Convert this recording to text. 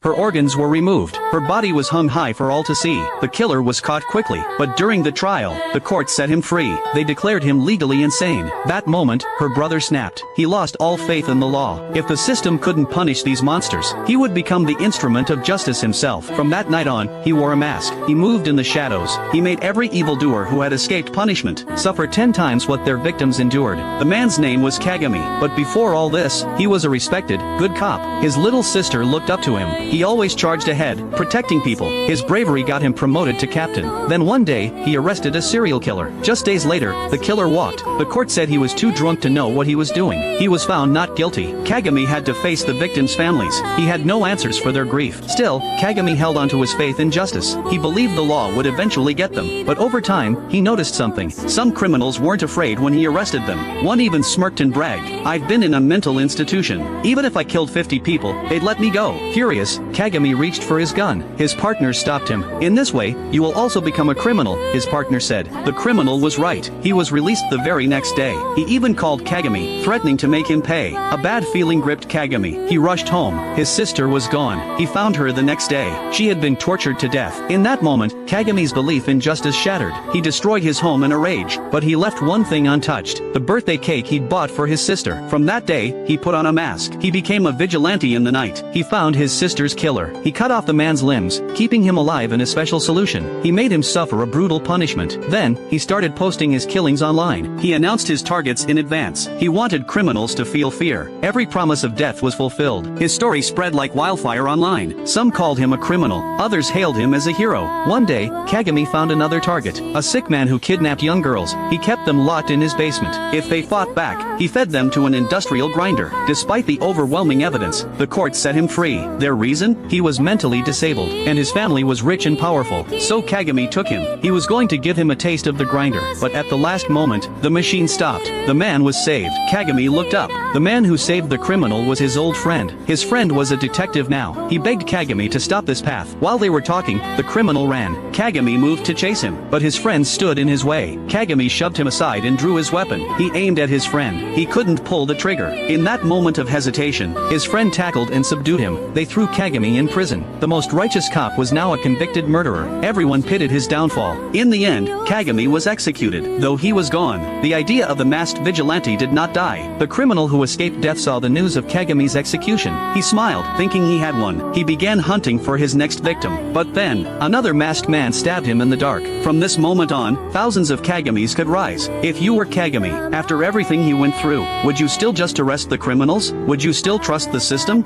Her organs were removed. Her body was hung high for all to see. The killer was caught quickly, but during the trial, the court set him free. They declared him legally insane. That moment, her brother snapped. He lost all faith in the law. If the system couldn't punish these monsters, he would become the instrument of justice himself. From that night on, he wore a mask. He moved in the shadows. He made every evildoer who had escaped punishment suffer 10 times what their victims endured. The man's name was Kagami, but before all this, he was a respected, good cop. His little sister looked up to him. He always charged ahead, protecting people. His bravery got him promoted to captain. Then one day, he arrested a serial killer. Just days later, the killer walked. The court said he was too drunk to know what he was doing. He was found not guilty. Kagami had to face the victims' families. He had no answers for their grief. Still, Kagami held on to his faith in justice. He believed the law would eventually get them. But over time, he noticed something. Some criminals weren't afraid when he arrested them. One even smirked and bragged, "I've been in a mental institution. Even if I killed 50 people, they'd let me go." Furious, Kagami reached for his gun. His partner stopped him. "In this way, you will also become a criminal," his partner said. The criminal was right. He was released the very next day. He even called Kagami, threatening to make him pay. A bad feeling gripped Kagami. He rushed home. His sister was gone. He found her the next day. She had been tortured to death. In that moment, Kagami's belief in justice shattered. He destroyed his home in a rage, but he left one thing untouched: the birthday cake he'd bought for his sister. From that day, he put on a mask. He became a vigilante in the night. He found his sister's killer. He cut off the man's limbs, keeping him alive in a special solution. He made him suffer a brutal punishment. Then, he started posting his killings online. He announced his targets in advance. He wanted criminals to feel fear. Every promise of death was fulfilled. His story spread like wildfire online. Some called him a criminal. Others hailed him as a hero. One day, Kagami found another target. A sick man who kidnapped young girls. He kept them locked in his basement. If they fought back, he fed them to an industrial grinder. Despite the overwhelming evidence, the court set him free. Their reason? He was mentally disabled, and his family was rich and powerful. So Kagami took him. He was going to give him a taste of the grinder, but at the last moment, the machine stopped. The man was saved. Kagami looked up. The man who saved the criminal was his old friend. His friend was a detective now. He begged Kagami to stop this path. While they were talking, the criminal ran. Kagami moved to chase him, but his friend stood in his way. Kagami shoved him aside and drew his weapon. He aimed at his friend. He couldn't pull the trigger. In that moment of hesitation, his friend tackled and subdued him. They threw Kagami in prison. The most righteous cop was now a convicted murderer. Everyone pitied his downfall. In the end, Kagami was executed. Though he was gone, the idea of the masked vigilante did not die. The criminal who escaped death saw the news of Kagami's execution. He smiled, thinking he had won. He began hunting for his next victim. But then, another masked man stabbed him in the dark. From this moment on, thousands of Kagamis could rise. If you were Kagami, after everything he went through, would you still just arrest the criminals? Would you still trust the system?